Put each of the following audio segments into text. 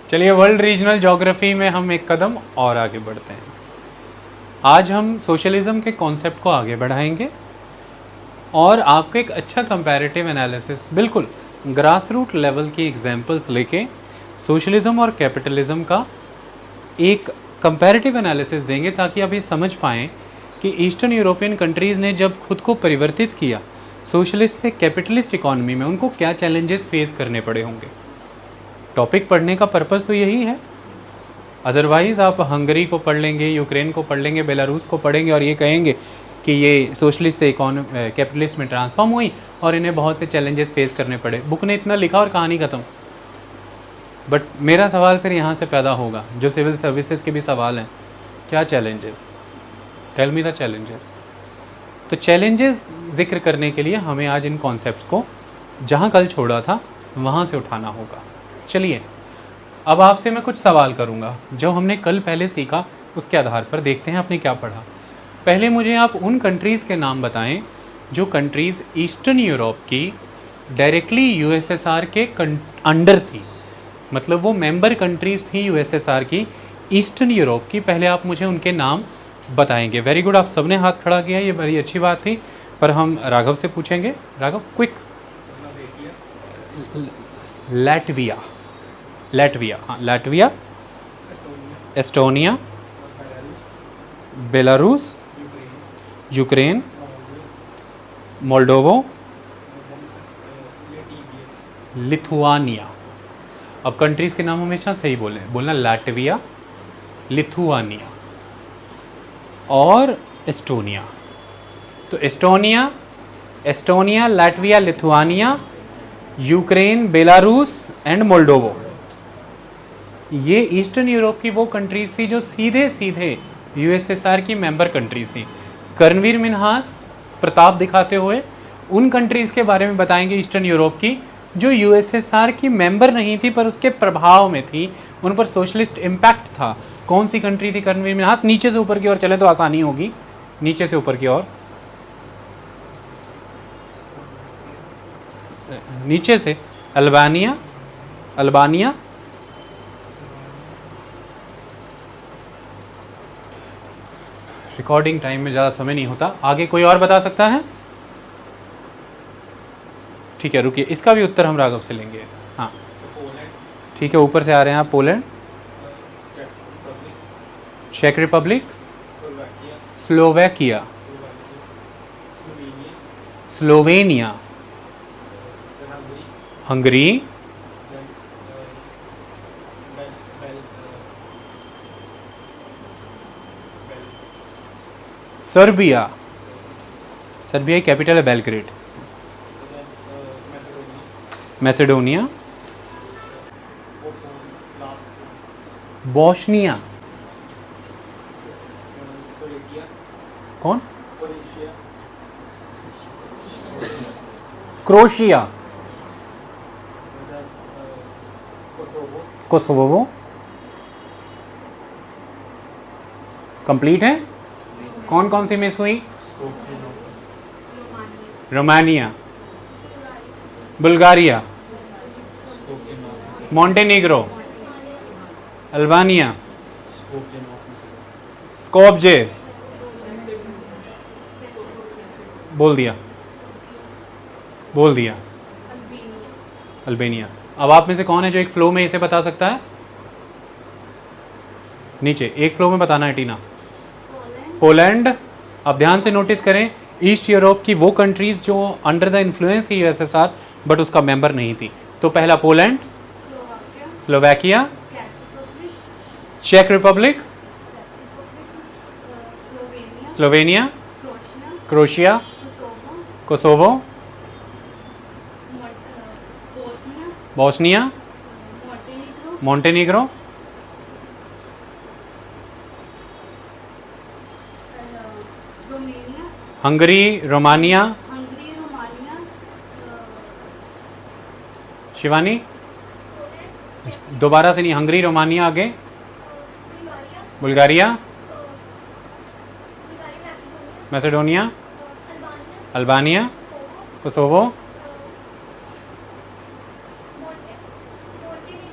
चलिए, world regional geography में हम एक कदम और आगे बढ़ते हैं। आज हम सोशलिज्म के कॉन्सेप्ट को आगे बढ़ाएंगे और आपको एक अच्छा कंपैरेटिव एनालिसिस, बिल्कुल ग्रास रूट लेवल की एग्जांपल्स लेके सोशलिज्म और कैपिटलिज्म का एक कंपैरेटिव एनालिसिस देंगे, ताकि आप ये समझ पाएँ कि ईस्टर्न यूरोपियन कंट्रीज़ ने जब खुद को परिवर्तित किया सोशलिस्ट से कैपिटलिस्ट इकॉनमी में, उनको क्या चैलेंजेस फेस करने पड़े होंगे। टॉपिक पढ़ने का पर्पज़ तो यही है, अदरवाइज़ आप हंगरी को पढ़ लेंगे, यूक्रेन को पढ़ लेंगे, बेलारूस को पढ़ेंगे और ये कहेंगे कि ये सोशलिस्ट से कैपिटलिस्ट में ट्रांसफॉर्म हुई और इन्हें बहुत से चैलेंजेस फेस करने पड़े। बुक ने इतना लिखा और कहानी ख़त्म। बट मेरा सवाल फिर यहाँ से पैदा होगा, जो सिविल सर्विसेज के भी सवाल हैं, क्या challenges, tell me the challenges. तो चैलेंजेस जिक्र करने के लिए हमें आज इन कॉन्सेप्ट्स को जहाँ कल छोड़ा था वहाँ से उठाना होगा। चलिए, अब आपसे मैं कुछ सवाल करूँगा जो हमने कल पहले सीखा, उसके आधार पर देखते हैं आपने क्या पढ़ा। पहले मुझे आप उन कंट्रीज़ के नाम बताएं जो कंट्रीज़ ईस्टर्न यूरोप की डायरेक्टली यूएसएसआर के अंडर थी, मतलब वो मेंबर कंट्रीज़ थी यूएसएसआर की, ईस्टर्न यूरोप की। पहले आप मुझे उनके नाम बताएंगे। वेरी गुड, आप सबने हाथ खड़ा किया, ये बड़ी अच्छी बात थी। पर हम राघव से पूछेंगे। राघव, क्विक। लैटविया, लैटविया, हाँ Latvia, Estonia, Belarus, Ukraine, Moldova, Lithuania. अब कंट्रीज़ के नाम हमेशा सही बोलना, लैटविया, लिथुआनिया और एस्टोनिया। तो Estonia, Latvia, Lithuania, Ukraine, Belarus and Moldova, ये ईस्टर्न यूरोप की वो कंट्रीज़ थी जो सीधे सीधे यूएसएसआर की मेंबर कंट्रीज़ थी। कर्णवीर मिन्हास प्रताप दिखाते हुए उन कंट्रीज़ के बारे में बताएंगे ईस्टर्न यूरोप की जो यूएसएसआर की मेंबर नहीं थी पर उसके प्रभाव में थी, उन पर सोशलिस्ट इम्पैक्ट था। कौन सी कंट्री थी कर्णवीर मिन्हास? नीचे से ऊपर की ओर चले तो आसानी होगी, नीचे से ऊपर की ओर, नीचे से। अल्बानिया, अल्बानिया, रिकॉर्डिंग टाइम में ज़्यादा समय नहीं होता। आगे कोई और बता सकता है? ठीक है, रुकिए, इसका भी उत्तर हम राघव से लेंगे। हाँ ठीक है, ऊपर से आ रहे हैं आप। पोलैंड, चेक Republic, Slovakia, Slovenia, Hungary, Serbia, Serbia की कैपिटल है बेलग्रेड, मैसेडोनिया, बोस्निया, कौन? क्रोशिया, कोसोवो, कंप्लीट है। कौन कौन सी मिस हुई? Romania, Bulgaria, Montenegro, Albania, Skopje, बोल दिया, बोल दिया, अल्बेनिया। अब आप में से कौन है जो एक फ्लो में इसे बता सकता है? नीचे एक फ्लो में बताना है टीना। पोलैंड। अब ध्यान से नोटिस करें, ईस्ट यूरोप की वो कंट्रीज जो अंडर द इन्फ्लुएंस थी यूएसएसआर बट उसका मेंबर नहीं थी। तो पहला पोलैंड, स्लोवाकिया, चेक Republic, Slovenia, Croatia, Kosovo, Bosnia, Montenegro, Hungary, Romania, Shivani दोबारा से नहीं, हंगरी, रोमानिया, आगे Bulgaria, Macedonia, Albania, Kosovo,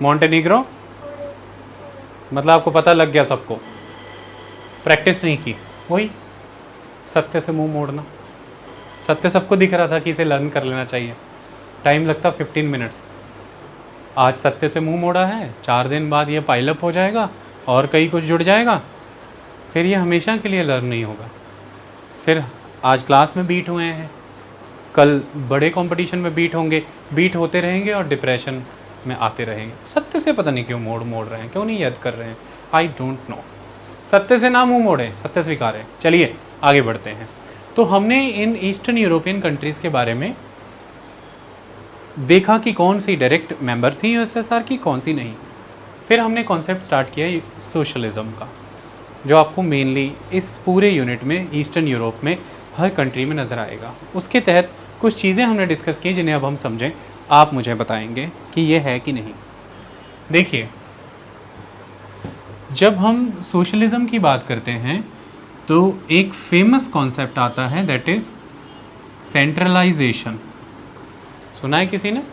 Montenegro, मतलब आपको पता लग गया सबको, प्रैक्टिस नहीं की। वही सत्य से मुंह मोड़ना। सत्य सबको दिख रहा था कि इसे लर्न कर लेना चाहिए, टाइम लगता 15 मिनट्स। आज सत्य से मुंह मोड़ा है, 4 दिन बाद ये पाइलअप हो जाएगा और कहीं कुछ जुड़ जाएगा, फिर ये हमेशा के लिए लर्न नहीं होगा। फिर आज क्लास में बीट हुए हैं, कल बड़े कंपटीशन में बीट होंगे, बीट होते रहेंगे और डिप्रेशन में आते रहेंगे। सत्य से पता नहीं क्यों मोड़ रहे हैं, क्यों नहीं याद कर रहे हैं, आई डोंट नो। सत्य से ना मुंह मोड़े, सत्य स्वीकार है। चलिए आगे बढ़ते हैं। तो हमने इन ईस्टर्न यूरोपियन कंट्रीज़ के बारे में देखा कि कौन सी डायरेक्ट मेंबर थी यूएसएसआर की, कौन सी नहीं। फिर हमने कॉन्सेप्ट स्टार्ट किया सोशलिज्म का, जो आपको मेनली इस पूरे यूनिट में ईस्टर्न यूरोप में हर कंट्री में नज़र आएगा। उसके तहत कुछ चीज़ें हमने डिस्कस की जिन्हें अब हम समझें। आप मुझे बताएंगे कि ये है कि नहीं। देखिए, जब हम सोशलिज़म की बात करते हैं तो एक फेमस कॉन्सेप्ट आता है, दैट इज़ सेंट्रलाइजेशन। सुना है किसी ने?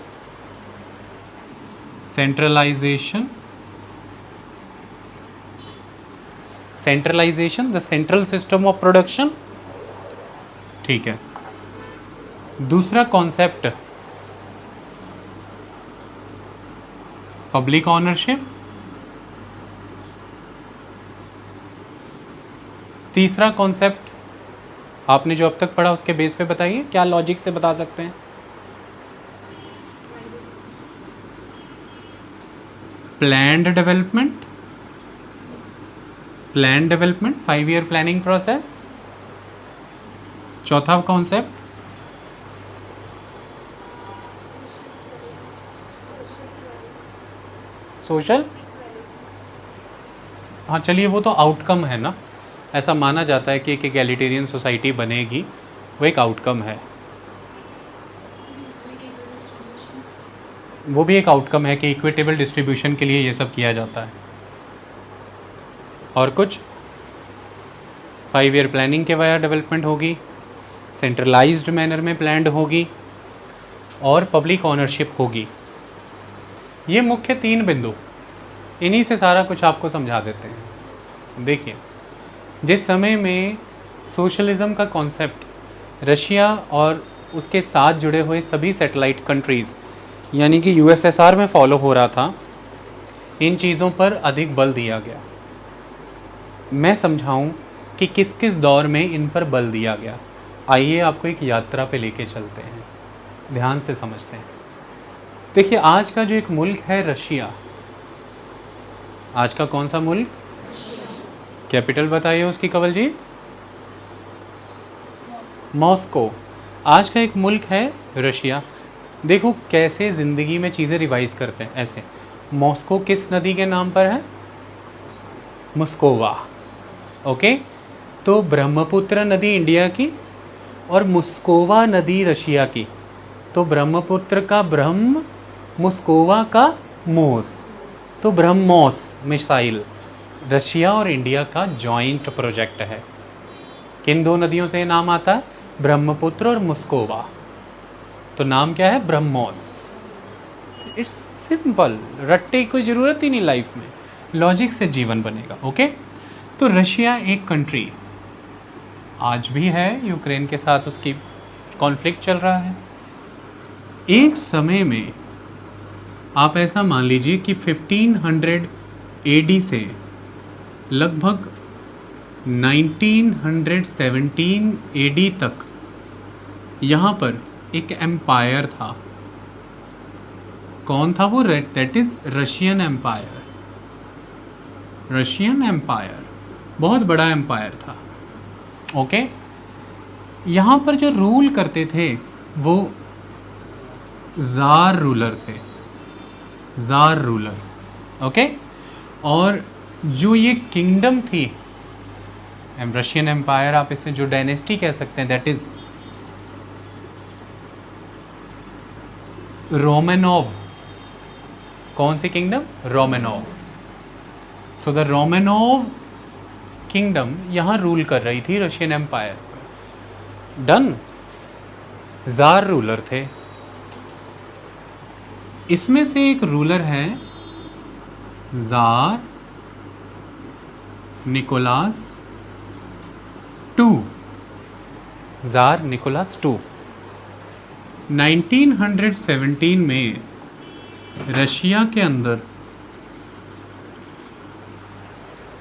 Centralisation, centralisation the central system of production. ठीक है। दूसरा कॉन्सेप्ट पब्लिक ऑनरशिप। तीसरा कॉन्सेप्ट आपने जो अब तक पढ़ा उसके बेस पे बताइए, क्या लॉजिक से बता सकते हैं? Planned development, plan development, 5 year planning process. चौथा कॉन्सेप्ट सोशल, हाँ चलिए वो तो आउटकम है ना, ऐसा माना जाता है कि एक एगैलिटेरियन सोसाइटी बनेगी, वो एक आउटकम है। वो भी एक आउटकम है कि इक्विटेबल डिस्ट्रीब्यूशन के लिए ये सब किया जाता है। और कुछ 5 ईयर प्लानिंग के वाया डेवलपमेंट होगी, सेंट्रलाइज्ड मैनर में प्लान्ड होगी और पब्लिक ऑनरशिप होगी। ये मुख्य 3 बिंदु, इन्हीं से सारा कुछ आपको समझा देते हैं। देखिए, जिस समय में सोशलिज़म का कॉन्सेप्ट रशिया और उसके साथ जुड़े हुए सभी सैटेलाइट कंट्रीज़ यानी कि यूएसएसआर में फॉलो हो रहा था, इन चीज़ों पर अधिक बल दिया गया। मैं समझाऊं कि किस किस दौर में इन पर बल दिया गया। आइए आपको एक यात्रा पे लेके चलते हैं, ध्यान से समझते हैं। देखिए, आज का जो एक मुल्क है रशिया, आज का कौन सा मुल्क? कैपिटल बताइए उसकी कंवल जी। मॉस्को। आज का एक मुल्क है रशिया। देखो कैसे ज़िंदगी में चीज़ें रिवाइज करते हैं ऐसे। मॉस्को किस नदी के नाम पर है? मुस्कोवा। ओके, तो ब्रह्मपुत्र नदी इंडिया की और मुस्कोवा नदी रशिया की। तो ब्रह्मपुत्र का ब्रह्म, मुस्कोवा का मोस, तो ब्रह्मोस मिसाइल रशिया और इंडिया का जॉइंट प्रोजेक्ट है। किन 2 नदियों से नाम आता है? ब्रह्मपुत्र और मुस्कोवा। तो नाम क्या है? ब्रह्मोस। इट्स सिंपल, रट्टे की ज़रूरत ही नहीं लाइफ में, लॉजिक से जीवन बनेगा। ओके, तो रशिया एक कंट्री आज भी है, यूक्रेन के साथ उसकी कॉन्फ्लिक्ट चल रहा है। एक समय में आप ऐसा मान लीजिए कि 1500 AD से लगभग 1917 AD तक यहाँ पर एक एम्पायर था। कौन था वो? That is Russian empire. Russian empire बहुत बड़ा एम्पायर था। ओके, यहाँ पर जो रूल करते थे वो ज़ार रूलर थे, ज़ार रूलर। ओके, और जो ये किंगडम थी रशियन एम्पायर, आप इसे जो डायनेस्टी कह सकते हैं, दैट इज रोमेनोव। कौन सी kingdom? Romanov. So the Romanov kingdom यहाँ रूल कर रही थी रशियन एम्पायर पर। डन। ज़ार रूलर थे। इसमें से एक रूलर है tsar Nicholas two, tsar Nicholas two. 1917 में रशिया के अंदर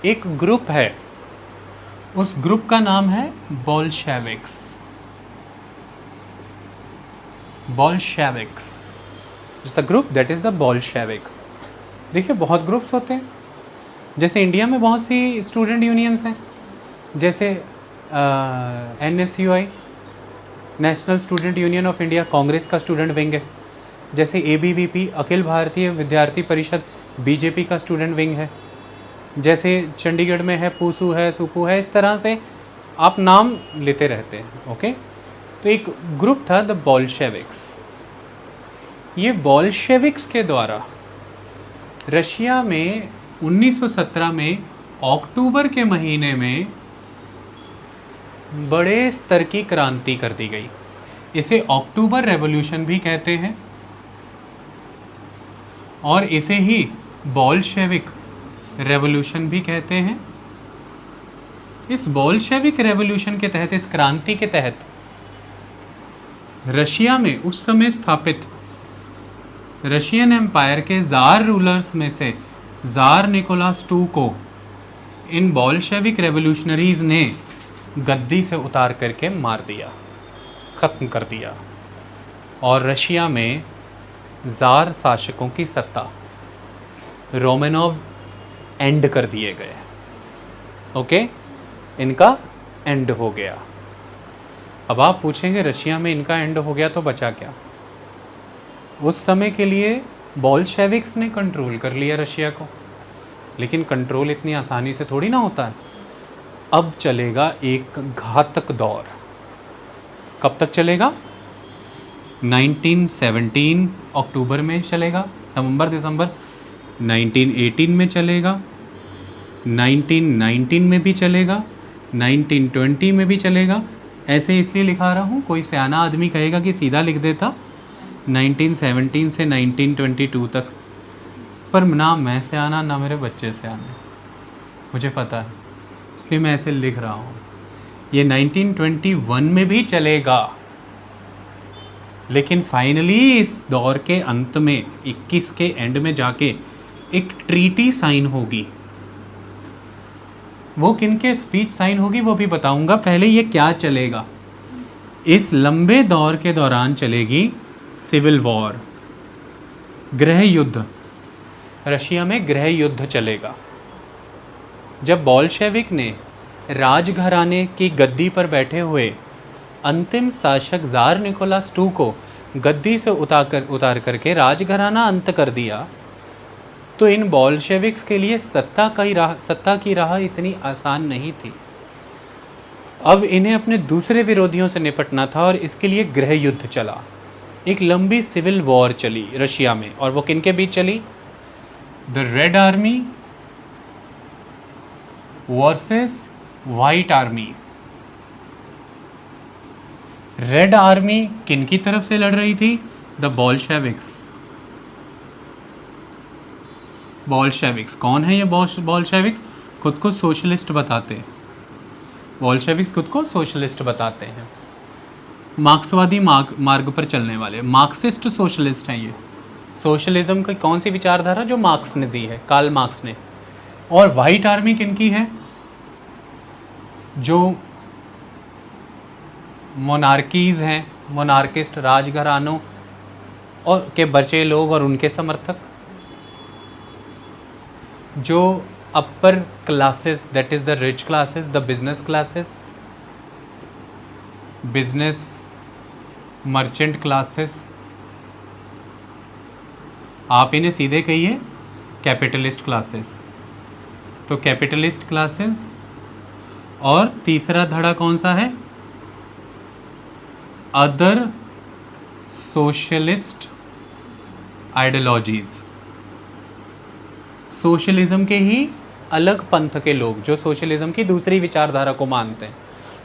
एक ग्रुप है, उस ग्रुप का नाम है Bolsheviks. Bolsheviks it's a group that is the Bolshevik. देखिए बहुत ग्रुप्स होते हैं, जैसे इंडिया में बहुत सी स्टूडेंट यूनियंस हैं, जैसे NSUI, national student union of India, Congress का स्टूडेंट विंग है। जैसे ABVP, अखिल भारतीय विद्यार्थी परिषद, BJP का स्टूडेंट विंग है। जैसे चंडीगढ़ में है पूसू है, सुपू है, इस तरह से आप नाम लेते रहते हैं। ओके, तो एक ग्रुप था द बोल्शेविक्स। ये बोल्शेविक्स के द्वारा रशिया में 1917 में अक्टूबर के महीने में बड़े स्तर की क्रांति कर दी गई। इसे अक्टूबर रेवोल्यूशन भी कहते हैं और इसे ही बोल्शेविक रेवोल्यूशन भी कहते हैं। इस बोल्शेविक रेवोल्यूशन के तहत, इस क्रांति के तहत रशिया में उस समय स्थापित रशियन एम्पायर के ज़ार रूलर्स में से ज़ार निकोलास टू को इन बोल्शेविक रेवोल्यूशनरीज ने गद्दी से उतार करके मार दिया, ख़त्म कर दिया, और रशिया में ज़ार शासकों की सत्ता, रोमेनोव एंड कर दिए गए। ओके, इनका एंड हो गया। अब आप पूछेंगे रशिया में इनका एंड हो गया तो बचा क्या? उस समय के लिए बोल्शेविक्स ने कंट्रोल कर लिया रशिया को, लेकिन कंट्रोल इतनी आसानी से थोड़ी ना होता है। अब चलेगा एक घातक दौर। कब तक चलेगा? 1917 अक्टूबर में चलेगा, नवंबर दिसंबर 1918 में चलेगा, 1919 में भी चलेगा, 1920 में भी चलेगा। ऐसे इसलिए लिखा रहा हूँ, कोई सियाना आदमी कहेगा कि सीधा लिख देता 1917 से 1922 तक, पर ना मैं सियाना ना मेरे बच्चे सियाने, मुझे पता है, इसलिए मैं ऐसे लिख रहा हूँ। ये 1921 में भी चलेगा, लेकिन फाइनली इस दौर के अंत में 21 के एंड में जाके एक ट्रीटी साइन होगी। वो किनके स्पीच साइन होगी वो भी बताऊंगा। पहले ये क्या चलेगा? इस लंबे दौर के दौरान चलेगी सिविल वॉर, गृह युद्ध। रशिया में गृह युद्ध चलेगा। जब बोल्शेविक ने राजघराने की गद्दी पर बैठे हुए अंतिम शासक ज़ार निकोलास टू को गद्दी से उतार करके राजघराना अंत कर दिया, तो इन बोल्शेविक्स के लिए सत्ता की राह इतनी आसान नहीं थी। अब इन्हें अपने दूसरे विरोधियों से निपटना था और इसके लिए गृह युद्ध चला। एक लंबी सिविल वॉर चली रशिया में, और वो किनके बीच चली? The red army versus white army. Red army किनकी तरफ से लड़ रही थी? The Bolsheviks. बोल्शेविक्स कौन है ये बोल्शेविक्स? खुद को सोशलिस्ट बताते हैं। बोल्शेविक्स खुद को सोशलिस्ट बताते हैं, मार्क्सवादी मार्ग पर चलने वाले मार्क्सिस्ट सोशलिस्ट हैं ये। सोशलिज्म की कौन सी विचारधारा? जो मार्क्स ने दी है, कार्ल मार्क्स ने। और वाइट आर्मी किनकी है? जो मोनार्कीज़ हैं, मोनार्किस्ट, राजघरानों और के बचे लोग और उनके समर्थक, जो upper classes, that is the rich classes, the business classes, business merchant classes, आप इन्हें सीधे कहिए कैपिटलिस्ट क्लासेस। तो कैपिटलिस्ट क्लासेस। और तीसरा धड़ा कौन सा है? Other socialist ideologies. सोशलिज्म के ही अलग पंथ के लोग, जो सोशलिज्म की दूसरी विचारधारा को मानते हैं,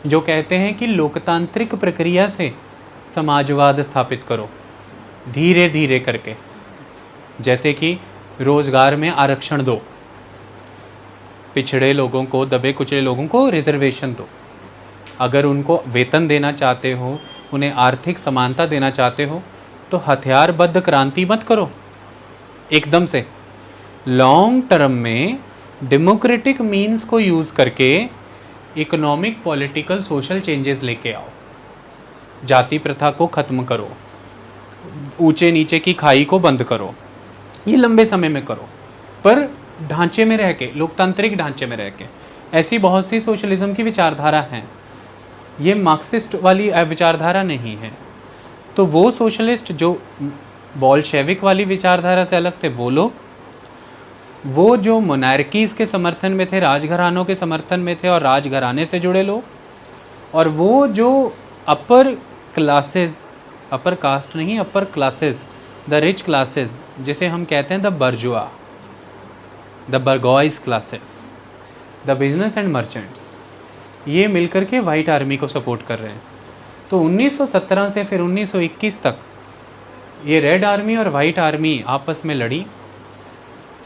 जो कहते हैं कि लोकतांत्रिक प्रक्रिया से समाजवाद स्थापित करो धीरे धीरे करके, जैसे कि रोजगार में आरक्षण दो, पिछड़े लोगों को, दबे कुचले लोगों को रिजर्वेशन दो। अगर उनको वेतन देना चाहते हो, उन्हें आर्थिक समानता देना चाहते हो, तो हथियारबद्ध क्रांति मत करो एकदम से। लॉन्ग टर्म में डेमोक्रेटिक मीन्स को यूज़ करके इकोनॉमिक, पॉलिटिकल, सोशल चेंजेस लेके आओ। जाति प्रथा को ख़त्म करो, ऊंचे नीचे की खाई को बंद करो। ये लंबे समय में करो, पर ढांचे में रह के, लोकतांत्रिक ढांचे में रह के। ऐसी बहुत सी सोशलिज्म की विचारधारा हैं, ये मार्क्सिस्ट वाली विचारधारा नहीं है। तो वो सोशलिस्ट जो बोल्शेविक वाली विचारधारा से अलग थे वो लोग, वो जो मोनार्कीज़ के समर्थन में थे, राजघरानों के समर्थन में थे और राजघराने से जुड़े लोग, और वो जो अपर क्लासेस, अपर कास्ट नहीं, upper classes, the rich classes, जिसे हम कहते हैं the bourgeois, the bourgeois classes, the business and merchants, ये मिलकर के वाइट आर्मी को सपोर्ट कर रहे हैं। तो 1917 से फिर 1921 तक ये रेड आर्मी और वाइट आर्मी आपस में लड़ी,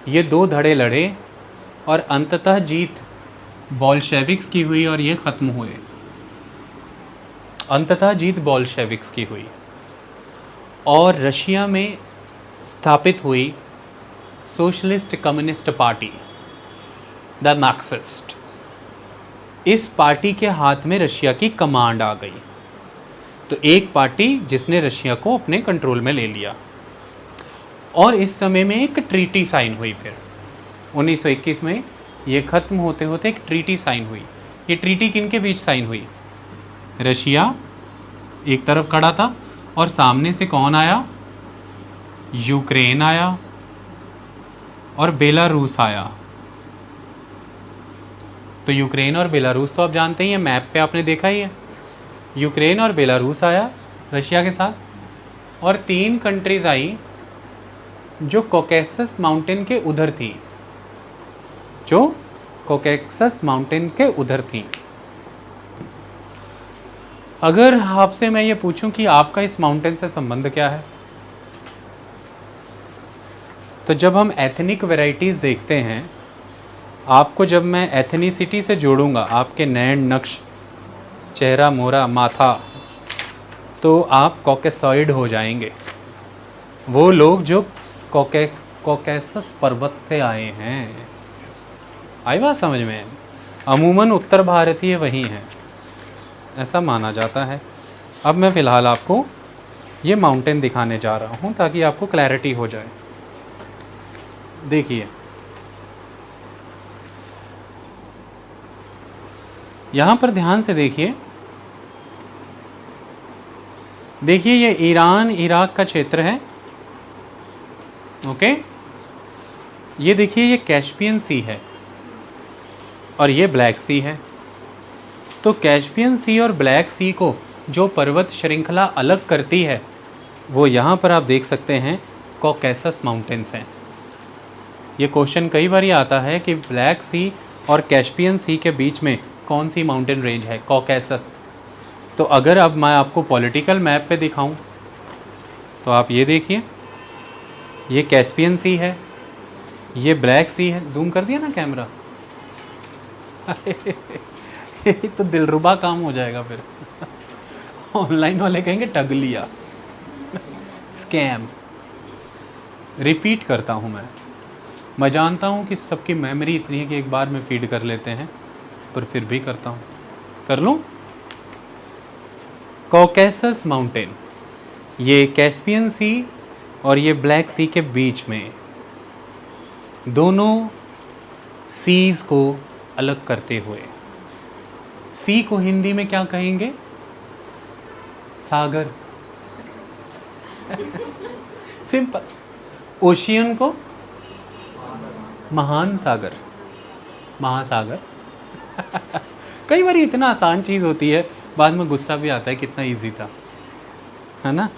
ये दो धड़े लड़े और अंततः जीत बोल्शेविक्स की हुई और ये ख़त्म हुए। अंततः जीत बोल्शेविक्स की हुई और रशिया में स्थापित हुई socialist communist party, the Marxist. इस पार्टी के हाथ में रशिया की कमांड आ गई। तो एक पार्टी जिसने रशिया को अपने कंट्रोल में ले लिया। और इस समय में एक ट्रीटी साइन हुई। फिर 1921 में ये ख़त्म होते होते एक ट्रीटी साइन हुई। ये ट्रीटी किन के बीच साइन हुई? रशिया एक तरफ खड़ा था और सामने से कौन आया? यूक्रेन आया और बेलारूस आया। तो यूक्रेन और बेलारूस तो आप जानते ही हैं, मैप पे आपने देखा ही है। यूक्रेन और बेलारूस आया रशिया के साथ, और 3 कंट्रीज़ आई जो कॉकेसस माउंटेन के उधर थी, जो कॉकेसस माउंटेन के उधर थी। अगर आपसे मैं ये पूछूं कि आपका इस माउंटेन से संबंध क्या है, तो जब हम एथनिक वैरायटीज़ देखते हैं, आपको जब मैं एथनिसिटी से जोड़ूंगा, आपके नैन नक्श, चेहरा मोरा, माथा, तो आप कॉकेसॉइड हो जाएंगे। वो लोग जो कॉकेसस पर्वत से आए हैं। आई बात समझ में? अमूमन उत्तर भारतीय वही हैं, ऐसा माना जाता है। अब मैं फ़िलहाल आपको ये माउंटेन दिखाने जा रहा हूँ ताकि आपको क्लैरिटी हो जाए। देखिए, यहाँ पर ध्यान से देखिए। देखिए, ये ईरान इराक का क्षेत्र है। ओके, ये देखिए, ये कैस्पियन सी है और ये ब्लैक सी है। तो कैस्पियन सी और ब्लैक सी को जो पर्वत श्रृंखला अलग करती है, वो यहाँ पर आप देख सकते हैं, कॉकेसस माउंटेन्स हैं। ये क्वेश्चन कई बार आता है कि ब्लैक सी और कैस्पियन सी के बीच में कौन सी माउंटेन रेंज है? कॉकेसस। तो अगर अब मैं आपको पॉलिटिकल मैप पे दिखाऊं, तो आप ये देखिए, ये कैस्पियन सी है, ये ब्लैक सी है। जूम कर दिया ना कैमरा? तो दिलरुबा काम हो जाएगा फिर। ऑनलाइन वाले कहेंगे ठग लिया, स्कैम। रिपीट करता हूँ मैं जानता हूँ कि सबकी मेमोरी इतनी है कि एक बार में फीड कर लेते हैं, पर फिर भी करता हूँ। कर लूँ? कॉकेसस माउंटेन, ये कैस्पियन सी और ये ब्लैक सी के बीच में, दोनों सीज को अलग करते हुए। सी को हिंदी में क्या कहेंगे? सागर। सिंपल। ओशियन को महान सागर, महासागर। कई बार इतना आसान चीज़ होती है, बाद में गुस्सा भी आता है कितना इजी था, है ना?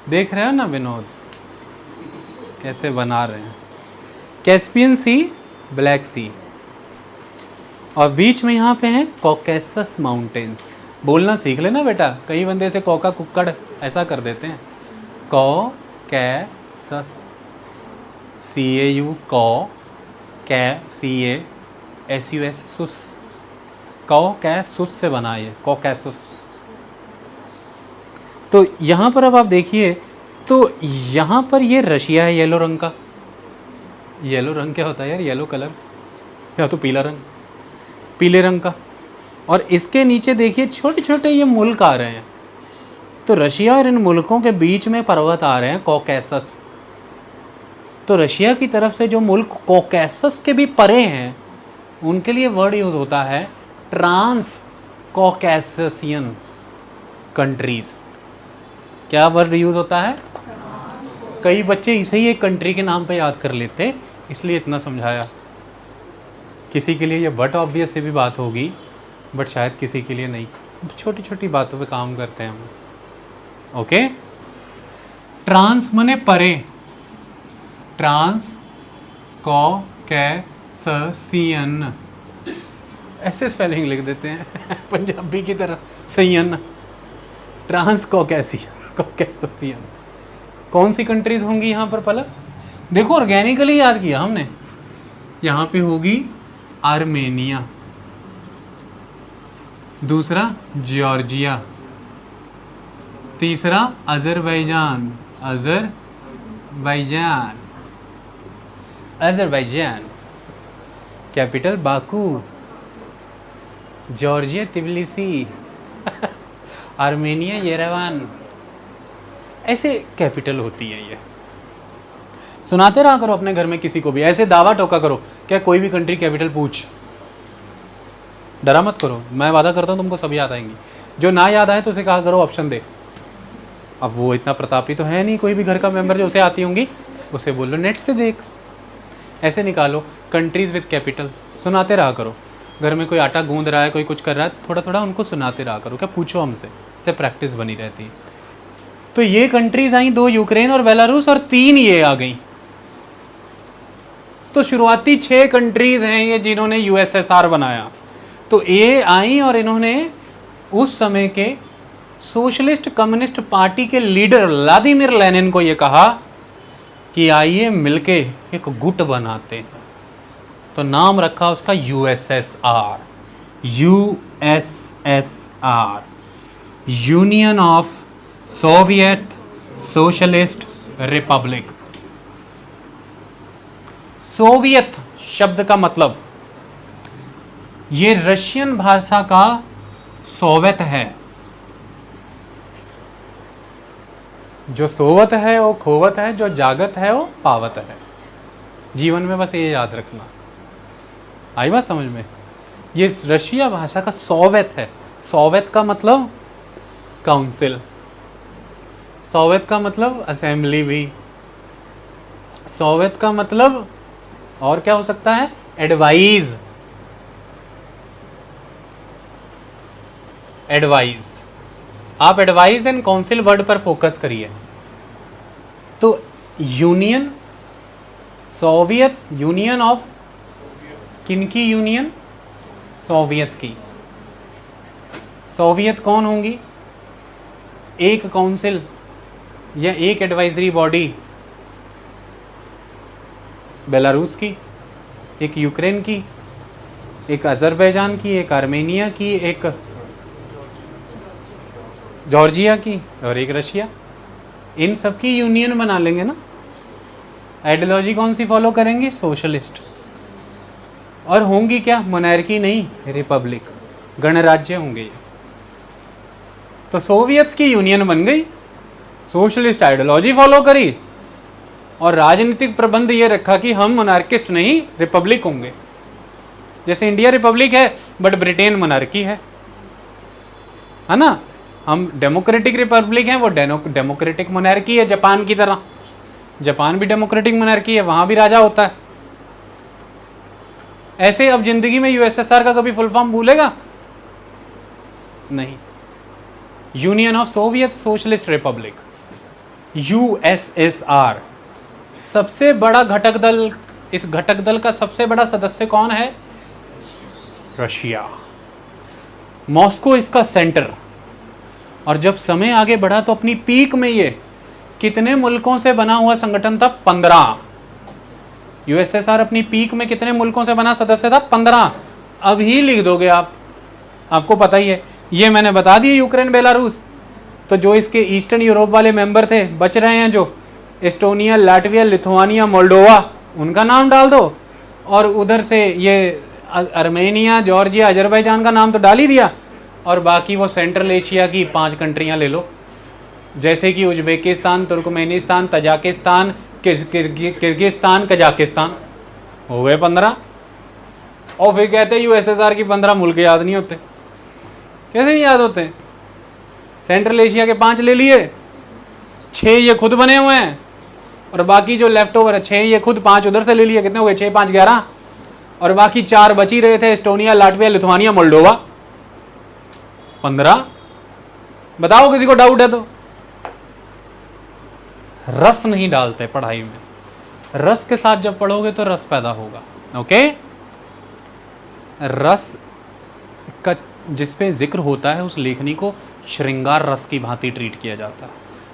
देख रहे हो ना विनोद कैसे बना रहे हैं? कैस्पियन सी, ब्लैक सी, और बीच में यहाँ पे हैं कॉकेसस माउंटेन्स। बोलना सीख लेना बेटा, कई बंदे से कॉका कुक्कड़ ऐसा कर देते हैं। कॉकेसस, CAU, कॉ, CAUSUS, सुस, कॉकैसस से बना ये, कॉकैसस। तो यहाँ पर अब आप देखिए, तो यहाँ पर ये रशिया है येलो रंग का। येलो रंग क्या होता है यार? येलो कलर, या तो पीला रंग, पीले रंग का। और इसके नीचे देखिए छोटे छोटे ये मुल्क आ रहे हैं। तो रशिया और इन मुल्कों के बीच में पर्वत आ रहे हैं, कॉकैसस। तो रशिया की तरफ से जो मुल्क कॉकैसस के भी परे हैं, उनके लिए वर्ड यूज़ होता है ट्रांस कॉकैससियन कंट्रीज़। क्या वर्ड यूज़ होता है? कई बच्चे इसे ही एक कंट्री के नाम पे याद कर लेते, इसलिए इतना समझाया। किसी के लिए ये बट ऑब्वियस से भी बात होगी, बट शायद किसी के लिए नहीं। छोटी छोटी बातों पे काम करते हैं हम। ओके, ट्रांस मने परे, ट्रांस कॉकैससियन, ऐसे स्पेलिंग लिख देते हैं पंजाबी की तरह, सयन, ट्रांस कॉकैससियन। कौन सी कंट्रीज होंगी यहाँ पर पलक? देखो ऑर्गेनिकली याद किया हमने। यहाँ पे होगी आर्मेनिया, दूसरा जॉर्जिया, तीसरा Azerbaijan, Azerbaijan, capital Baku, Georgia Tbilisi Armenia Yerevan, ऐसे कैपिटल होती है ये। सुनाते रहा करो अपने घर में किसी को भी, ऐसे दावा टोका करो, क्या कोई भी कंट्री कैपिटल पूछ, डरा मत करो, मैं वादा करता हूँ तुमको सब याद आएंगी। जो ना याद आए तो उसे कहा करो ऑप्शन दे। अब वो इतना प्रतापी तो है नहीं, कोई भी घर का मेंबर जो उसे आती होंगी उसे बोलो नेट से देख, ऐसे निकालो कंट्रीज विद कैपिटल। सुनाते रहा करो, घर में कोई आटा गूंद रहा है, कोई कुछ कर रहा है, थोड़ा थोड़ा उनको सुनाते रहा करो, क्या पूछो हमसे, इससे प्रैक्टिस बनी रहती है। तो ये कंट्रीज आई, 2 यूक्रेन और बेलारूस, और 3 ये आ गई। तो शुरुआती 6 कंट्रीज हैं ये जिन्होंने USSR बनाया। तो ये आई और इन्होंने उस समय के सोशलिस्ट कम्युनिस्ट पार्टी के लीडर व्लादिमीर लेनिन को ये कहा कि आइए मिलके एक गुट बनाते हैं। तो नाम रखा उसका USSR, USSR, union of Soviet socialist Republic. Soviet शब्द का मतलब, ये रशियन भाषा का सोवत है। जो सोवत है वो खोवत है, जो जागत है वो पावत है। जीवन में बस ये याद रखना। आई बात समझ में? ये रशिया भाषा का सोवत है। सोवत का मतलब काउंसिल, सोवत का मतलब असेंबली भी, सोवत का मतलब और क्या हो सकता है? Advise, advise. आप एडवाइज एंड काउंसिल वर्ड पर फोकस करिए। तो यूनियन, सोवियत, यूनियन ऑफ, किनकी यूनियन? सोवियत की। सोवियत कौन होंगी? एक काउंसिल या एक एडवाइजरी बॉडी बेलारूस की, एक यूक्रेन की, एक अजरबैजान की, एक आर्मेनिया की, एक जॉर्जिया की, और एक रशिया। इन सब की यूनियन बना लेंगे ना। आइडियोलॉजी कौन सी फॉलो करेंगे? सोशलिस्ट। और होंगी क्या? मोनार्की नहीं, रिपब्लिक, गणराज्य होंगे ये। तो सोवियत्स की यूनियन बन गई, सोशलिस्ट आइडियोलॉजी फॉलो करी, और राजनीतिक प्रबंध ये रखा कि हम मोनार्किस्ट नहीं, रिपब्लिक होंगे। जैसे इंडिया रिपब्लिक है बट ब्रिटेन मोनार्की है ना। हम डेमोक्रेटिक रिपब्लिक हैं, वो डेमोक्रेटिक मोनार्की है, जापान की तरह। जापान भी डेमोक्रेटिक मोनार्की है, वहां भी राजा होता है। ऐसे अब जिंदगी में USSR का कभी फुल फॉर्म भूलेगा नहीं। Union of Soviet socialist Republic, USSR। सबसे बड़ा घटक दल, इस घटक दल का सबसे बड़ा सदस्य कौन है? रशिया। मॉस्को इसका सेंटर। और जब समय आगे बढ़ा तो अपनी पीक में ये कितने मुल्कों से बना हुआ संगठन था? 15। यूएसएसआर अपनी पीक में कितने मुल्कों से बना सदस्य था? 15। अब ही लिख दोगे आप, आपको पता ही है। ये मैंने बता दिया यूक्रेन बेलारूस। तो जो इसके ईस्टर्न यूरोप वाले मेंबर थे बच रहे हैं, जो एस्टोनिया, लाटविया, लिथुआनिया, मोल्डोवा, उनका नाम डाल दो। और उधर से ये अर्मेनिया, जॉर्जिया, अजरबैजान का नाम तो डाल ही दिया। और बाकी वो सेंट्रल एशिया की 5 कंट्रियां ले लो, जैसे कि Uzbekistan, Turkmenistan, Tajikistan, Kyrgyzstan, Kazakhstan. हो गए 15। और फिर कहते हैं यूएसएसआर की 15 मुल्क याद नहीं होते। कैसे नहीं याद होते? सेंट्रल एशिया के 5 ले लिए, 6 ये खुद बने हुए हैं, और बाकी जो लेफ्ट ओवर है 6 ये खुद, 5 उधर से ले लिए। कितने हो गए? 6, 5, 11। और बाकी 4 बच ही रहे थे, एस्टोनिया, लाटविया, लिथुआनिया, मोल्डोवा। 15। बताओ किसी को डाउट है तो। रस नहीं डालते पढ़ाई में, रस के साथ जब पढ़ोगे तो रस पैदा होगा। ओके, रस का जिस पे जिक्र होता है उस लेखनी को श्रृंगार रस की भांति ट्रीट किया जाता है।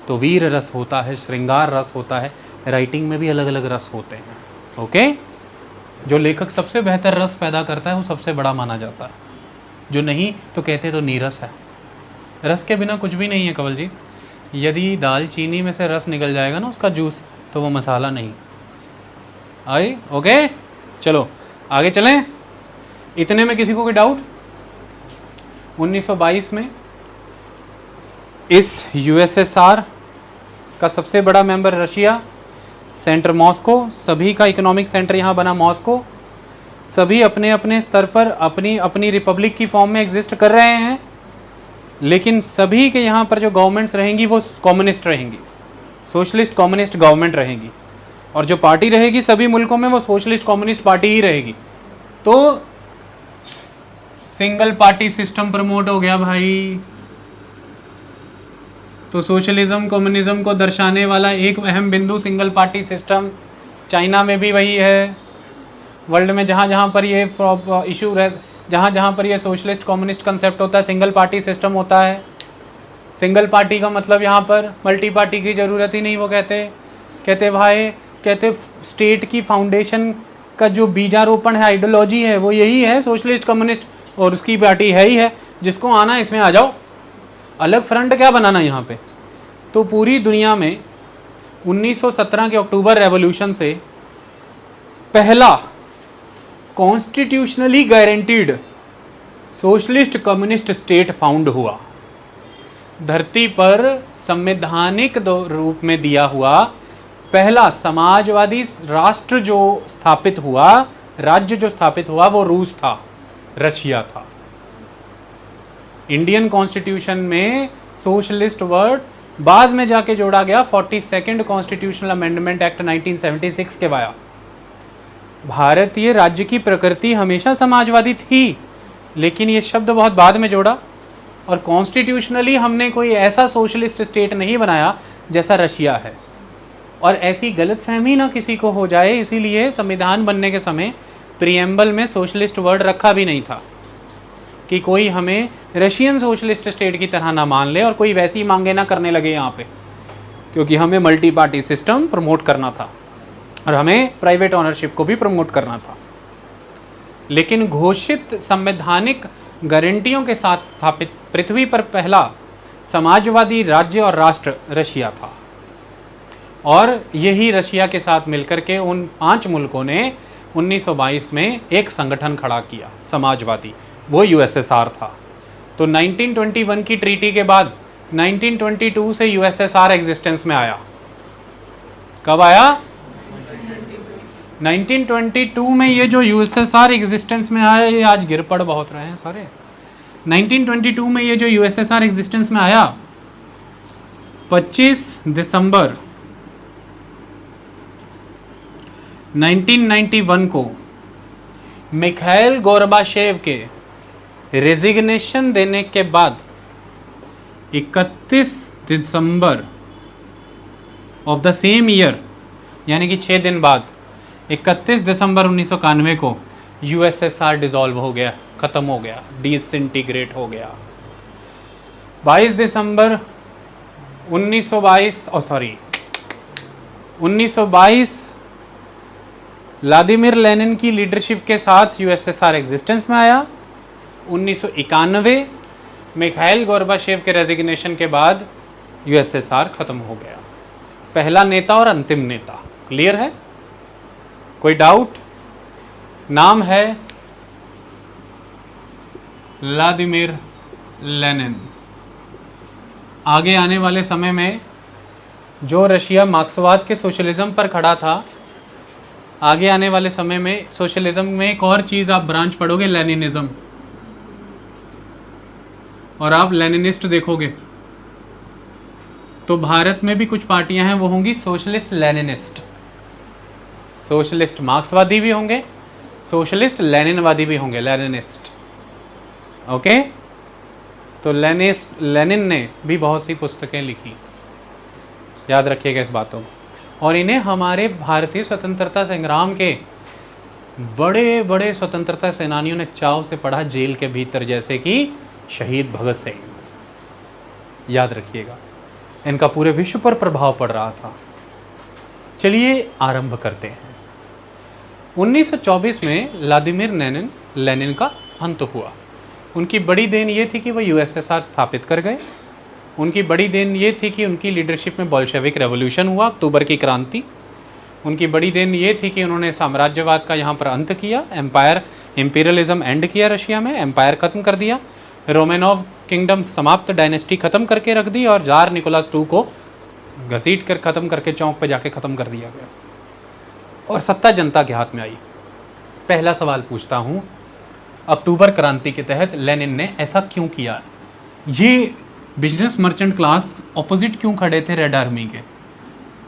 तो वीर रस होता है, श्रृंगार रस होता है, राइटिंग में भी अलग अलग रस होते हैं। ओके, जो लेखक सबसे बेहतर रस पैदा करता है वो सबसे बड़ा माना जाता है, जो नहीं तो कहते तो नीरस है। रस के बिना कुछ भी नहीं है कंवल जी। यदि दाल चीनी में से रस निकल जाएगा ना उसका जूस, तो वो मसाला नहीं। आई? ओके, चलो आगे चलें। इतने में किसी को कोई डाउट? 1922 में इस यूएसएसआर का सबसे बड़ा मेंबर रशिया, सेंटर मॉस्को, सभी का इकोनॉमिक सेंटर यहाँ बना मॉस्को। सभी अपने अपने स्तर पर अपनी अपनी रिपब्लिक की फॉर्म में एग्जिस्ट कर रहे हैं, लेकिन सभी के यहाँ पर जो गवर्नमेंट्स रहेंगी वो कम्युनिस्ट रहेंगी, सोशलिस्ट कम्युनिस्ट गवर्नमेंट रहेगी। और जो पार्टी रहेगी सभी मुल्कों में वो सोशलिस्ट कम्युनिस्ट पार्टी ही रहेगी। तो सिंगल पार्टी सिस्टम प्रमोट हो गया भाई। तो सोशलिज्म कम्युनिज्म को दर्शाने वाला एक अहम बिंदु सिंगल पार्टी सिस्टम। चाइना में भी वही है। वर्ल्ड में जहाँ जहाँ पर ये इशू रह, जहाँ जहाँ पर ये सोशलिस्ट कम्युनिस्ट कंसेप्ट होता है, सिंगल पार्टी सिस्टम होता है। सिंगल पार्टी का मतलब यहाँ पर मल्टी पार्टी की ज़रूरत ही नहीं। वो कहते भाई स्टेट की फाउंडेशन का जो बीजारोपण है, आइडियोलॉजी है, वो यही है सोशलिस्ट कम्युनिस्ट, और उसकी पार्टी है ही है। जिसको आना इसमें आ जाओ, अलग फ्रंट क्या बनाना यहाँ पे। तो पूरी दुनिया में 1917 के अक्टूबर रेवोल्यूशन से पहला constitutionally guaranteed socialist communist state found हुआ। धरती पर संवैधानिक रूप में दिया हुआ पहला समाजवादी राष्ट्र जो स्थापित हुआ, राज्य जो स्थापित हुआ, वो रूस था, रशिया था। इंडियन कॉन्स्टिट्यूशन में सोशलिस्ट वर्ड बाद में जाके जोड़ा गया 42nd कॉन्स्टिट्यूशनल अमेंडमेंट एक्ट 1976 के बाद। भारतीय राज्य की प्रकृति हमेशा समाजवादी थी, लेकिन ये शब्द बहुत बाद में जोड़ा। और कॉन्स्टिट्यूशनली हमने कोई ऐसा सोशलिस्ट स्टेट नहीं बनाया जैसा रशिया है। और ऐसी गलतफहमी ना किसी को हो जाए, इसीलिए संविधान बनने के समय प्रीएम्बल में सोशलिस्ट वर्ड रखा भी नहीं था, कि कोई हमें रशियन सोशलिस्ट स्टेट की तरह ना मान ले और कोई वैसी मांगे ना करने लगे यहाँ पे, क्योंकि हमें मल्टी पार्टी सिस्टम प्रमोट करना था और हमें प्राइवेट ओनरशिप को भी प्रमोट करना था। लेकिन घोषित संवैधानिक गारंटियों के साथ स्थापित पृथ्वी पर पहला समाजवादी राज्य और राष्ट्र रशिया था। और यही रशिया के साथ मिलकर के उन 5 मुल्कों ने 1922 में एक संगठन खड़ा किया समाजवादी, वो यूएसएसआर था। तो 1921 की ट्रीटी के बाद 1922 से यूएसएसआर एग्जिस्टेंस में आया। कब आया? 1922 में ये जो यूएसएसआर एग्जिस्टेंस में आया, ये आज गिर पड़ बहुत रहे हैं सारे। 1922 में ये जो यूएसएसआर एग्जिस्टेंस में आया, 25 दिसंबर 1991 को मिखाइल गोर्बाचेव के रेजिग्नेशन देने के बाद 31 December of the same year, यानी कि 6 दिन बाद 31 दिसंबर 1991 को यूएसएसआर डिसॉल्व हो गया, ख़त्म हो गया, डिसइंटीग्रेट हो गया। 22 दिसंबर 1922 व्लादिमीर लेनिन की लीडरशिप के साथ यूएसएसआर एग्जिस्टेंस में आया। 1991 मिखाइल गोर्बाचेव के रेजिग्नेशन के बाद यूएसएसआर खत्म हो गया। पहला नेता और अंतिम नेता, क्लियर है? कोई डाउट? नाम है व्लादिमीर लेनिन। आगे आने वाले समय में जो रशिया मार्क्सवाद के सोशलिज्म पर खड़ा था, आगे आने वाले समय में सोशलिज्म में एक और चीज आप ब्रांच पढ़ोगे, लेनिनिज्म, और आप लेनिनिस्ट देखोगे तो भारत में भी कुछ पार्टियां हैं, वो होंगी सोशलिस्ट लेनिनिस्ट। सोशलिस्ट मार्क्सवादी भी होंगे, सोशलिस्ट लेनिनवादी भी होंगे, लेनिनिस्ट। ओके, तो लेनिन ने भी बहुत सी पुस्तकें लिखी, याद रखिएगा इस बातों को। और इन्हें हमारे भारतीय स्वतंत्रता संग्राम के बड़े बड़े स्वतंत्रता सेनानियों ने चाव से पढ़ा जेल के भीतर, जैसे कि शहीद भगत सिंह, याद रखिएगा। इनका पूरे विश्व पर प्रभाव पड़ रहा था। चलिए आरंभ करते हैं। 1924 में व्लादिमीर लेनिन का अंत हुआ। उनकी बड़ी देन ये थी कि वो यूएसएसआर स्थापित कर गए। उनकी बड़ी देन ये थी कि उनकी लीडरशिप में बोल्शेविक रेवोल्यूशन हुआ, अक्टूबर की क्रांति। उनकी बड़ी देन ये थी कि उन्होंने साम्राज्यवाद का यहाँ पर अंत किया, एम्पीरियलिज्म एंड किया, रशिया में एम्पायर खत्म कर दिया, रोमेनोव किंगडम समाप्त, डायनेस्टी खत्म करके रख दी, और जार निकोलास II को घसीट कर खत्म करके चौक पे जाके खत्म कर दिया गया, और सत्ता जनता के हाथ में आई। पहला सवाल पूछता हूँ, अक्टूबर क्रांति के तहत लेनिन ने ऐसा क्यों किया? ये बिजनेस मर्चेंट क्लास ऑपोजिट क्यों खड़े थे रेड आर्मी के?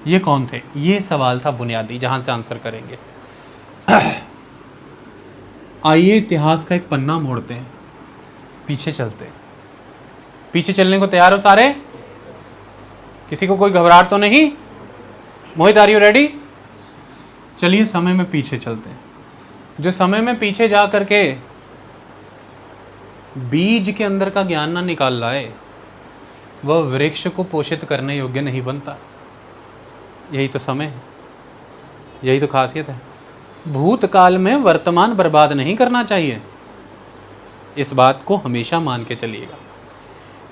ये कौन थे? ये सवाल था बुनियादी, जहां से आंसर करेंगे। आइए इतिहास का एक पन्ना मोड़ते हैं, पीछे चलते हैं। पीछे चलने को तैयार हो सारे? किसी को कोई घबराहट तो नहीं? मोहित, आर यू रेडी? चलिए समय में पीछे चलते हैं। जो समय में पीछे जा करके बीज के अंदर का ज्ञान ना निकाल लाए, वह वृक्ष को पोषित करने योग्य नहीं बनता। यही तो समय है, यही तो खासियत है। भूतकाल में वर्तमान बर्बाद नहीं करना चाहिए, इस बात को हमेशा मान के चलिएगा।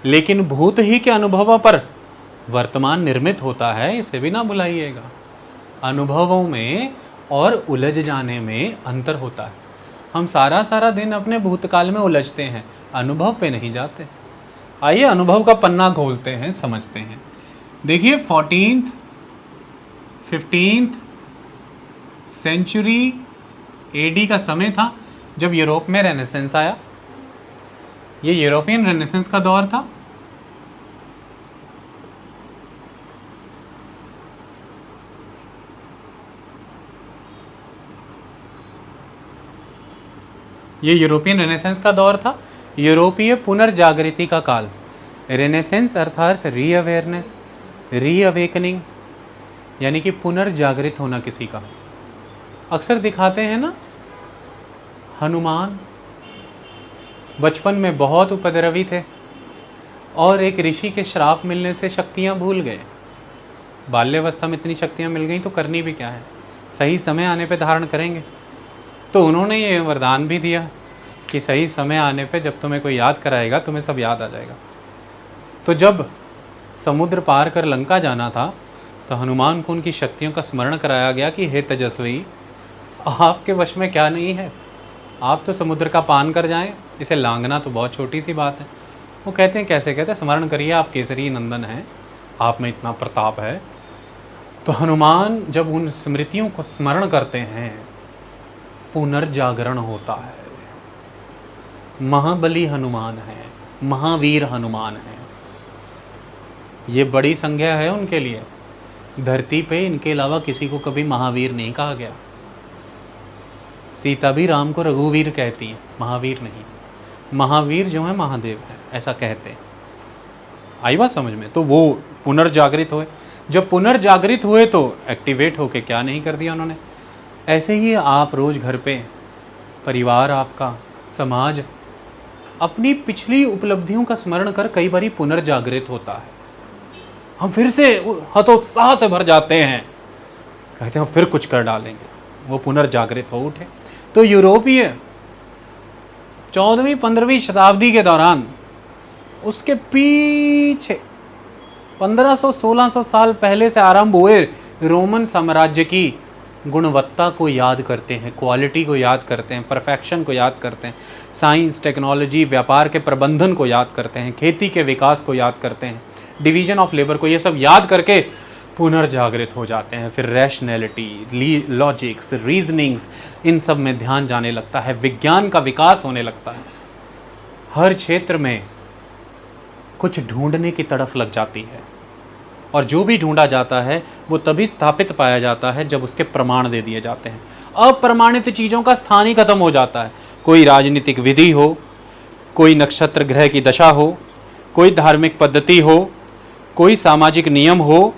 लेकिन भूत ही के अनुभवों पर वर्तमान निर्मित होता है, इसे भी ना भुलाइएगा। अनुभवों में और उलझ जाने में अंतर होता है। हम सारा दिन अपने भूतकाल में उलझते हैं, अनुभव पे नहीं जाते। आइए अनुभव का पन्ना खोलते हैं, समझते हैं। देखिए 14th 15th सेंचुरी एडी का समय था जब यूरोप में रेनेसेंस आया। ये यूरोपियन रेनेसेंस का दौर था। ये यूरोपियन रेनेसेंस का दौर था, यूरोपीय पुनर्जागृति का काल। रेनेसेंस अर्थात रीअवेयरनेस, रीअवेकनिंग, यानी कि पुनर्जागृत होना किसी का। अक्सर दिखाते हैं ना, हनुमान बचपन में बहुत उपद्रवी थे और एक ऋषि के श्राप मिलने से शक्तियां भूल गए। बाल्यावस्था में इतनी शक्तियां मिल गई तो करनी भी क्या है, सही समय आने पे धारण करेंगे। तो उन्होंने ये वरदान भी दिया कि सही समय आने पे जब तुम्हें कोई याद कराएगा तुम्हें सब याद आ जाएगा। तो जब समुद्र पार कर लंका जाना था तो हनुमान को उनकी शक्तियों का स्मरण कराया गया कि हे तेजस्वी, आपके वश में क्या नहीं है, आप तो समुद्र का पान कर जाएं, इसे लांघना तो बहुत छोटी सी बात है। वो कहते हैं कैसे? कहते हैं स्मरण करिए, आप केसरी नंदन हैं, आप में इतना प्रताप है। तो हनुमान जब उन स्मृतियों को स्मरण करते हैं, पुनर्जागरण होता है। महाबली हनुमान है, महावीर हनुमान है। ये बड़ी संज्ञा है उनके लिए। धरती पे इनके अलावा किसी को कभी महावीर नहीं कहा गया। सीता भी राम को रघुवीर कहती है, महावीर नहीं। महावीर जो है महादेव है, ऐसा कहते हैं। आई बात समझ में? तो वो पुनर्जागृत हुए। जब पुनर्जागृत हुए तो एक्टिवेट होके क्या नहीं कर दिया उन्होंने। ऐसे ही आप रोज़ घर पे, परिवार आपका, समाज अपनी पिछली उपलब्धियों का स्मरण कर कई बारी पुनर्जागृत होता है। हम फिर से हतोत्साह से भर जाते हैं, कहते हैं फिर कुछ कर डालेंगे। वो पुनर्जागृत हो उठे। तो यूरोपीय 14वीं-15वीं शताब्दी के दौरान उसके पीछे 1500-1600 साल पहले से आरंभ हुए रोमन साम्राज्य की गुणवत्ता को याद करते हैं, क्वालिटी को याद करते हैं, परफेक्शन को याद करते हैं, साइंस, टेक्नोलॉजी, व्यापार के प्रबंधन को याद करते हैं, खेती के विकास को याद करते हैं, डिवीजन ऑफ लेबर को, ये सब याद करके पुनर्जागृत हो जाते हैं। फिर रैशनैलिटी, लॉजिक्स, रीजनिंग्स, इन सब में ध्यान जाने लगता है, विज्ञान का विकास होने लगता है, हर क्षेत्र में कुछ ढूंढने की तड़फ लग जाती है। और जो भी ढूंढा जाता है वो तभी स्थापित पाया जाता है जब उसके प्रमाण दे दिए जाते हैं। अप्रमाणित चीज़ों का स्थान ही खत्म हो जाता है। कोई राजनीतिक विधि हो, कोई नक्षत्र ग्रह की दशा हो, कोई धार्मिक पद्धति हो, कोई सामाजिक नियम हो,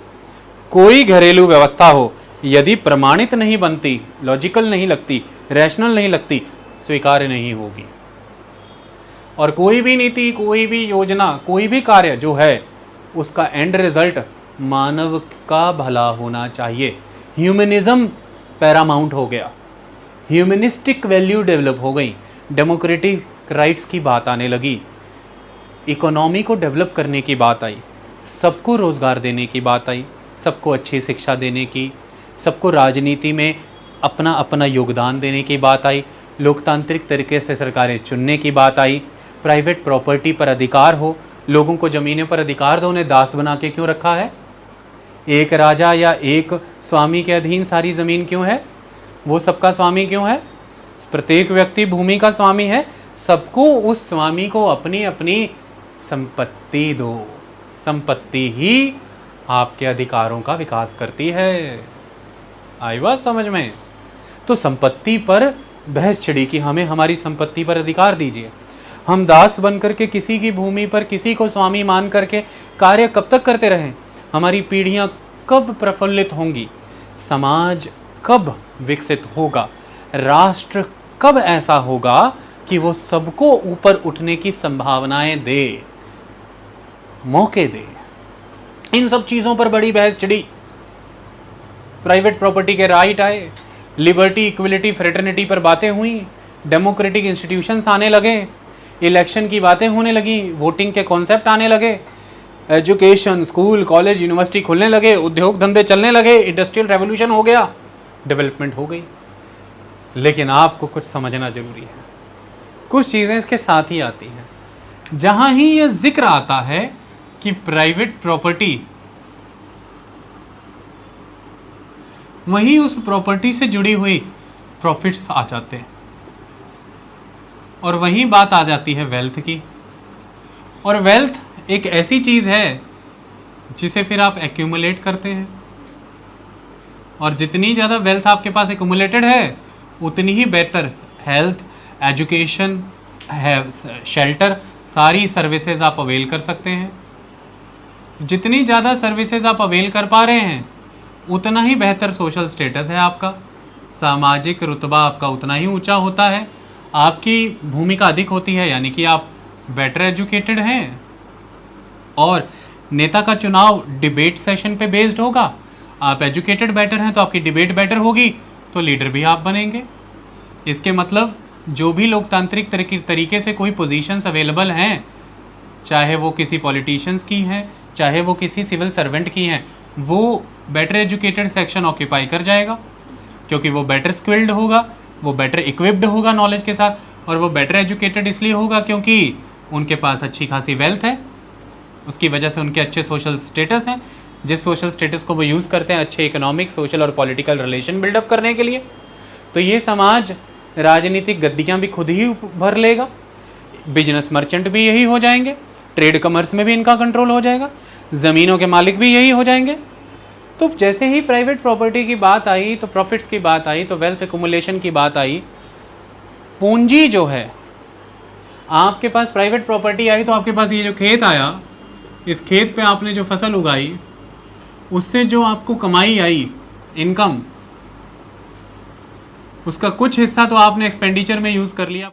कोई घरेलू व्यवस्था हो, यदि प्रमाणित नहीं बनती, लॉजिकल नहीं लगती, रैशनल नहीं लगती, स्वीकार्य नहीं होगी। और कोई भी नीति, कोई भी योजना, कोई भी कार्य जो है उसका एंड रिजल्ट मानव का भला होना चाहिए। ह्यूमनिज्म पैरामाउंट हो गया, ह्यूमनिस्टिक वैल्यू डेवलप हो गई, डेमोक्रेटिक राइट्स की बात आने लगी, इकोनॉमी को डेवलप करने की बात आई, सबको रोज़गार देने की बात आई, सबको अच्छी शिक्षा देने की, सबको राजनीति में अपना अपना योगदान देने की बात आई, लोकतांत्रिक तरीके से सरकारें चुनने की बात आई, प्राइवेट प्रॉपर्टी पर अधिकार हो, लोगों को ज़मीनों पर अधिकार दो, उन्हें दास बना के क्यों रखा है? एक राजा या एक स्वामी के अधीन सारी ज़मीन क्यों है? वो सबका स्वामी क्यों है? प्रत्येक व्यक्ति भूमि का स्वामी है। सबको उस स्वामी को अपनी अपनी संपत्ति दो। संपत्ति ही आपके अधिकारों का विकास करती है। आई बात समझ में? तो संपत्ति पर बहस छिड़ी कि हमें हमारी संपत्ति पर अधिकार दीजिए। हम दास बन करके किसी की भूमि पर किसी को स्वामी मान करके कार्य कब तक करते रहें? हमारी पीढ़ियां कब प्रफुल्लित होंगी? समाज कब विकसित होगा? राष्ट्र कब ऐसा होगा कि वो सबको ऊपर उठने की संभावनाएं दे, मौके दे? इन सब चीज़ों पर बड़ी बहस छिड़ी। प्राइवेट प्रॉपर्टी के राइट आए, लिबर्टी, इक्वलिटी, फ्रेटर्निटी पर बातें हुई, डेमोक्रेटिक इंस्टीट्यूशंस आने लगे, इलेक्शन की बातें होने लगी, वोटिंग के कॉन्सेप्ट आने लगे, एजुकेशन, स्कूल, कॉलेज, यूनिवर्सिटी खुलने लगे, उद्योग धंधे चलने लगे, इंडस्ट्रियल रेवोल्यूशन हो गया, डेवलपमेंट हो गई। लेकिन आपको कुछ समझना जरूरी है, कुछ चीज़ें इसके साथ ही आती हैं। जहाँ ही यह जिक्र आता है कि प्राइवेट प्रॉपर्टी, वहीं उस प्रॉपर्टी से जुड़ी हुई प्रॉफिट्स आ जाते हैं, और वहीं बात आ जाती है वेल्थ की। और वेल्थ एक ऐसी चीज़ है जिसे फिर आप एक्यूमुलेट करते हैं, और जितनी ज़्यादा वेल्थ आपके पास एक्यूमुलेटेड है उतनी ही बेहतर हेल्थ, एजुकेशन, शेल्टर, सारी सर्विसेज आप अवेल कर सकते हैं। जितनी ज़्यादा सर्विसेज आप अवेल कर पा रहे हैं उतना ही बेहतर सोशल स्टेटस है आपका, सामाजिक रुतबा आपका उतना ही ऊंचा होता है, आपकी भूमिका अधिक होती है, यानी कि आप बेटर एजुकेटेड हैं। और नेता का चुनाव डिबेट सेशन पे बेस्ड होगा। आप एजुकेटेड बेटर हैं तो आपकी डिबेट बेटर होगी, तो लीडर भी आप बनेंगे। इसके मतलब जो भी लोकतांत्रिक तरीके से कोई पोजीशंस अवेलेबल हैं, चाहे वो किसी पॉलिटिशियंस की हैं, चाहे वो किसी सिविल सर्वेंट की हैं, वो बेटर एजुकेटेड सेक्शन ऑक्यूपाई कर जाएगा, क्योंकि वो बेटर स्किल्ड होगा, वो बेटर इक्विप्ड होगा नॉलेज के साथ, और वो बेटर एजुकेटेड इसलिए होगा क्योंकि उनके पास अच्छी खासी वेल्थ है, उसकी वजह से उनके अच्छे सोशल स्टेटस हैं, जिस सोशल स्टेटस को वो यूज़ करते हैं अच्छे इकोनॉमिक, सोशल और पॉलिटिकल रिलेशन बिल्डअप करने के लिए। तो ये समाज राजनीतिक गद्दियाँ भी खुद ही भर लेगा, बिजनेस मर्चेंट भी यही हो जाएंगे, ट्रेड कमर्स में भी इनका कंट्रोल हो जाएगा, ज़मीनों के मालिक भी यही हो जाएंगे। तो जैसे ही प्राइवेट प्रॉपर्टी की बात आई, तो प्रॉफिट्स की बात आई, तो वेल्थ एक्युमुलेशन की बात आई, पूंजी जो है आपके पास, प्राइवेट प्रॉपर्टी आई तो आपके पास ये जो खेत आया, इस खेत पे आपने जो फसल उगाई, उससे जो आपको कमाई आई, इनकम, उसका कुछ हिस्सा तो आपने एक्सपेंडिचर में यूज़ कर लिया।